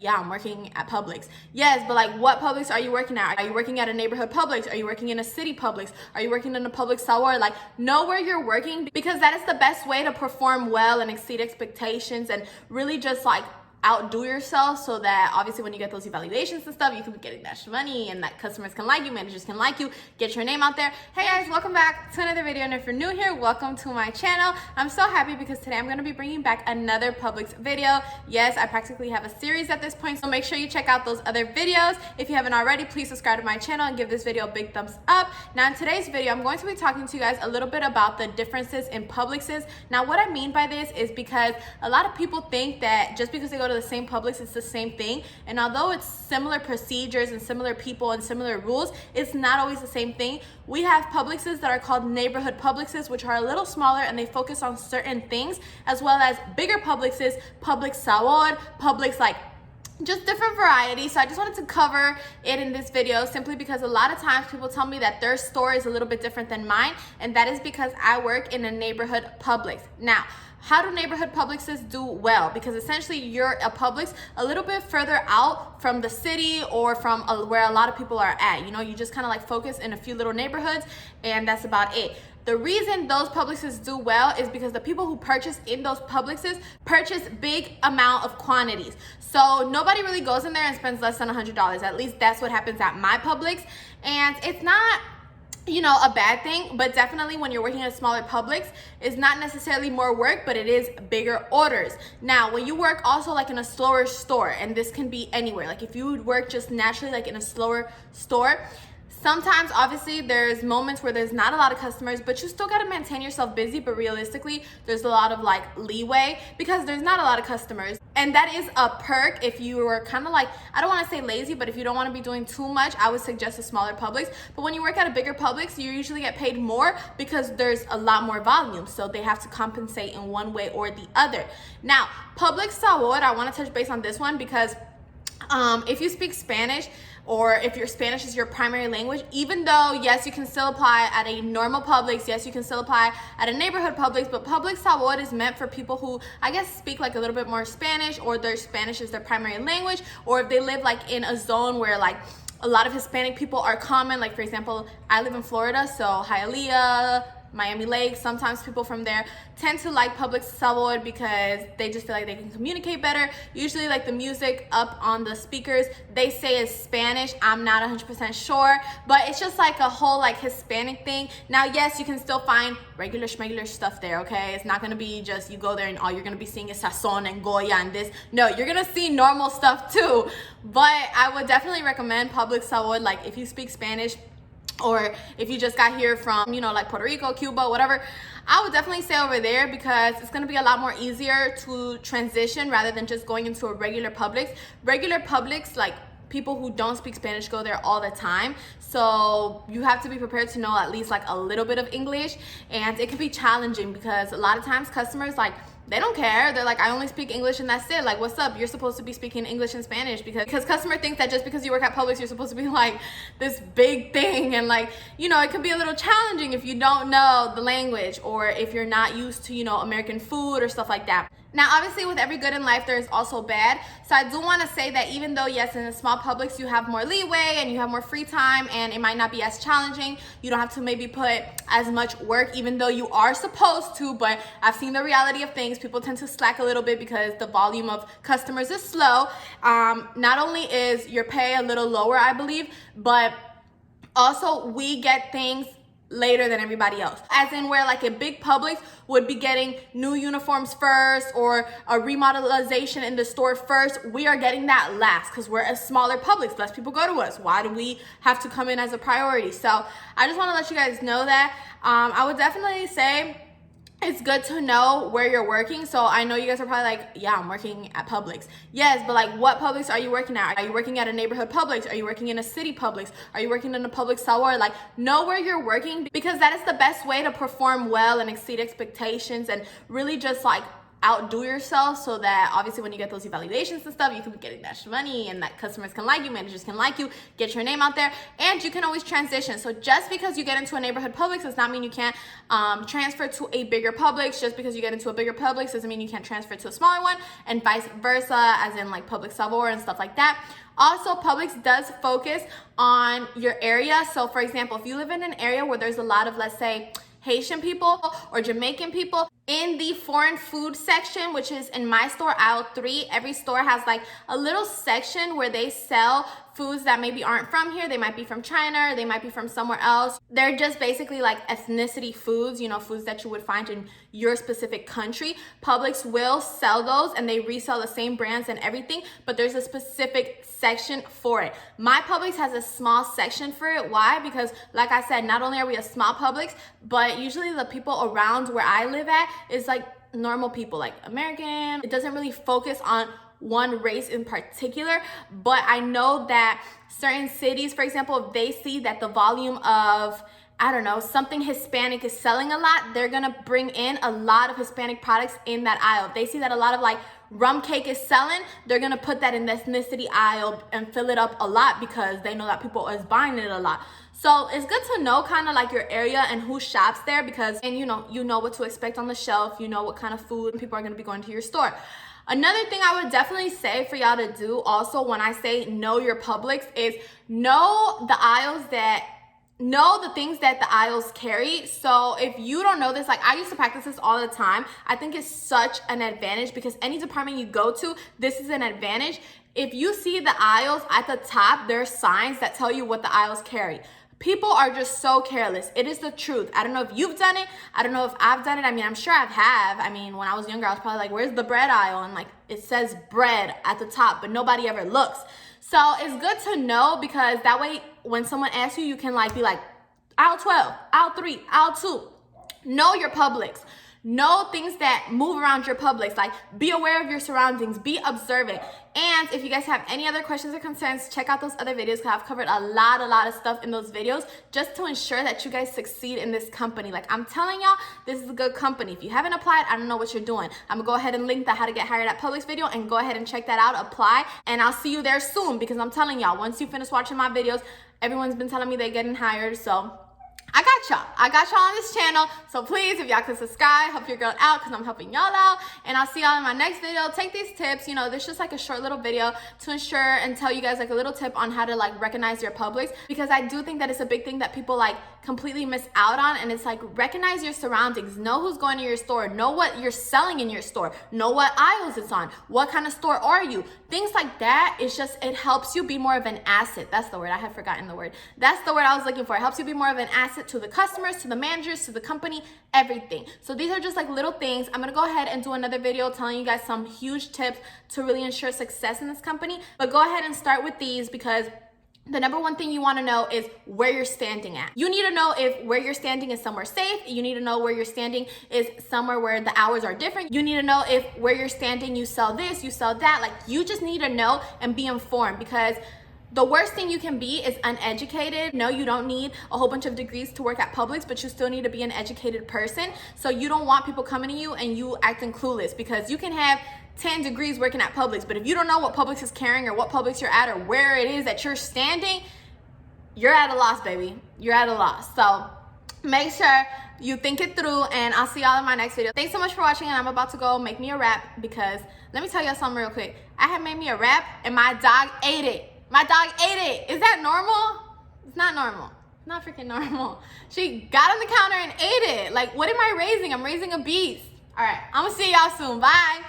yeah, I'm working at Publix. Yes, but like what Publix are you working at? Are you working at a neighborhood Publix? Are you working in a city Publix? Are you working in a Publix Sabor? Like know where you're working, because that is the best way to perform well and exceed expectations and really just like outdo yourself, so that obviously when you get those evaluations and stuff, you can be getting that money and that customers can like you, managers can like you, get your name out there. Hey guys, welcome back to another video, and if you're new here, welcome to my channel. I'm so happy because today I'm going to be bringing back another Publix video. Yes, I practically have a series at this point, so make sure you check out those other videos. If you haven't already, please subscribe to my channel and give this video a big thumbs up. Now in today's video, I'm going to be talking to you guys a little bit about the differences in Publixes. Now what I mean by this is because a lot of people think that just because they go to the same Publix, it's the same thing, and although it's similar procedures and similar people and similar rules, it's not always the same thing. We have Publixes that are called neighborhood Publixes, which are a little smaller and they focus on certain things, as well as bigger Publixes, Publix Sabor, Publix, like just different varieties. So I just wanted to cover it in this video simply because a lot of times people tell me that their store is a little bit different than mine, and that is because I work in a neighborhood Publix. Now, how do neighborhood Publixes do well? Because essentially you're a Publix a little bit further out from the city or from where a lot of people are at. You know, you just kind of like focus in a few little neighborhoods and that's about it. The reason those Publixes do well is because the people who purchase in those Publixes purchase big amount of quantities. So nobody really goes in there and spends less than $100. At least that's what happens at my Publix. And it's not, you know, a bad thing, but definitely when you're working at a smaller Publix, it's not necessarily more work, but it is bigger orders. Now, when you work also like in a slower store, and this can be anywhere, like if you would work just naturally like in a slower store, sometimes obviously there's moments where there's not a lot of customers, but you still got to maintain yourself busy. But realistically, there's a lot of like leeway because there's not a lot of customers. And that is a perk if you are kind of like, I don't want to say lazy, but if you don't want to be doing too much, I would suggest a smaller Publix. But when you work at a bigger Publix, you usually get paid more because there's a lot more volume. So they have to compensate in one way or the other. Now, Publix Sabor, I want to touch base on this one because if you speak Spanish, or if your Spanish is your primary language, even though, yes, you can still apply at a normal Publix, yes, you can still apply at a neighborhood Publix, but Publix Sabor is meant for people who, I guess, speak like a little bit more Spanish, or their Spanish is their primary language, or if they live like in a zone where like a lot of Hispanic people are common. Like for example, I live in Florida, so Hialeah, Miami Lakes, sometimes people from there tend to like Publix Sabor because they just feel like they can communicate better. Usually like the music up on the speakers, they say is Spanish. I'm not 100% sure, but it's just like a whole like Hispanic thing. Now, yes, you can still find regular schmegular stuff there, okay? It's not gonna be just you go there and all you're gonna be seeing is Sazon and Goya and this. No, you're gonna see normal stuff too, but I would definitely recommend Publix Sabor, like if you speak Spanish, or if you just got here from, you know, like Puerto Rico, Cuba, whatever, I would definitely stay over there because it's going to be a lot more easier to transition rather than just going into a regular Publix. Regular Publix, like people who don't speak Spanish go there all the time. So you have to be prepared to know at least like a little bit of English, and it can be challenging because a lot of times customers, like, they don't care. They're like, I only speak English and that's it. Like, what's up? You're supposed to be speaking English and Spanish because customer thinks that just because you work at Publix, you're supposed to be like this big thing. And like, you know, it can be a little challenging if you don't know the language or if you're not used to, you know, American food or stuff like that. Now, obviously, with every good in life, there is also bad. So I do want to say that even though, yes, in a small Publix, you have more leeway and you have more free time and it might not be as challenging, you don't have to maybe put as much work, even though you are supposed to. But I've seen the reality of things. People tend to slack a little bit because the volume of customers is slow. Not only is your pay a little lower, I believe, but also we get things later than everybody else, as in where like a big Publix would be getting new uniforms first or a remodelization in the store first. We are getting that last because we're a smaller Publix. Less people go to us. Why do we have to come in as a priority? So I just want to let you guys know that I would definitely say it's good to know where you're working. So I know you guys are probably like, yeah, I'm working at Publix. Yes, but like what Publix are you working at? Are you working at a neighborhood Publix? Are you working in a city Publix? Are you working in a Publix Sabor? Like, know where you're working because that is the best way to perform well and exceed expectations and really just like outdo yourself, so that obviously when you get those evaluations and stuff, you can be getting that money and that customers can like you, managers can like you, get your name out there, and you can always transition. So just because you get into a neighborhood Publix does not mean you can't transfer to a bigger Publix. Just because you get into a bigger Publix doesn't mean you can't transfer to a smaller one, and vice versa, as in like Publix Sabor and stuff like that. Also, Publix does focus on your area. So for example, if you live in an area where there's a lot of, let's say, Haitian people or Jamaican people, in the foreign food section, which is in my store, aisle 3, every store has like a little section where they sell foods that maybe aren't from here. They might be from China, or they might be from somewhere else. They're just basically like ethnicity foods, you know, foods that you would find in your specific country. Publix will sell those, and they resell the same brands and everything, but there's a specific section for it. My Publix has a small section for it. Why? Because like I said, not only are we a small Publix, but usually the people around where I live at is like normal people, like American. It doesn't really focus on one race in particular, but I know that certain cities, for example, if they see that the volume of, I don't know, something Hispanic is selling a lot, they're gonna bring in a lot of Hispanic products in that aisle. If they see that a lot of like rum cake is selling, they're gonna put that in the ethnicity aisle and fill it up a lot, because they know that people is buying it a lot. So it's good to know kind of like your area and who shops there, because, and you know what to expect on the shelf, you know what kind of food people are gonna be going to your store. Another thing I would definitely say for y'all to do also when I say know your Publix is know the things that the aisles carry. So if you don't know this, like I used to practice this all the time. I think it's such an advantage, because any department you go to, this is an advantage. If you see the aisles at the top, there are signs that tell you what the aisles carry. People are just so careless. It is the truth. I don't know if you've done it. I don't know if I've done it. I mean, I'm sure I have. I mean, when I was younger, I was probably like, where's the bread aisle? And like, it says bread at the top, but nobody ever looks. So it's good to know, because that way, when someone asks you, you can like be like, aisle 12, aisle 3, aisle 2. Know your Publix. Know things that move around your Publix. Like, be aware of your surroundings, be observant. And if you guys have any other questions or concerns, check out those other videos, because I've covered a lot of stuff in those videos just to ensure that you guys succeed in this company. Like I'm telling y'all, this is a good company. If you haven't applied, I don't know what you're doing. I'm gonna go ahead and link the how to get hired at Publix video, and go ahead and check that out, apply, and I'll see you there soon, because I'm telling y'all, once you finish watching my videos, everyone's been telling me they're getting hired, so I got y'all on this channel. So please, if y'all could subscribe, help your girl out, because I'm helping y'all out. And I'll see y'all in my next video. Take these tips. You know, this is just like a short little video to ensure and tell you guys like a little tip on how to like recognize your Publix, because I do think that it's a big thing that people like completely miss out on. And it's like, recognize your surroundings. Know who's going to your store. Know what you're selling in your store. Know what aisles it's on. What kind of store are you? Things like that. It's just, it helps you be more of an asset. That's the word. I had forgotten the word. That's the word I was looking for. It helps you be more of an asset to the customers, to the managers, to the company, everything. So these are just like little things. I'm gonna go ahead and do another video telling you guys some huge tips to really ensure success in this company. But go ahead and start with these, because the number one thing you want to know is where you're standing at. You need to know if where you're standing is somewhere safe. You need to know where you're standing is somewhere where the hours are different. You need to know if where you're standing you sell this, you sell that. Like, you just need to know and be informed, because the worst thing you can be is uneducated. No, you don't need a whole bunch of degrees to work at Publix, but you still need to be an educated person. So you don't want people coming to you and you acting clueless, because you can have 10 degrees working at Publix, but if you don't know what Publix is carrying, or what Publix you're at, or where it is that you're standing, you're at a loss, baby. You're at a loss. So make sure you think it through, and I'll see y'all in my next video. Thanks so much for watching, and I'm about to go make me a wrap, because let me tell y'all something real quick. I had made me a wrap and my dog ate it. My dog ate it. Is that normal? It's not normal. It's not freaking normal. She got on the counter and ate it. Like, what am I raising? I'm raising a beast. All right, I'm gonna see y'all soon. Bye.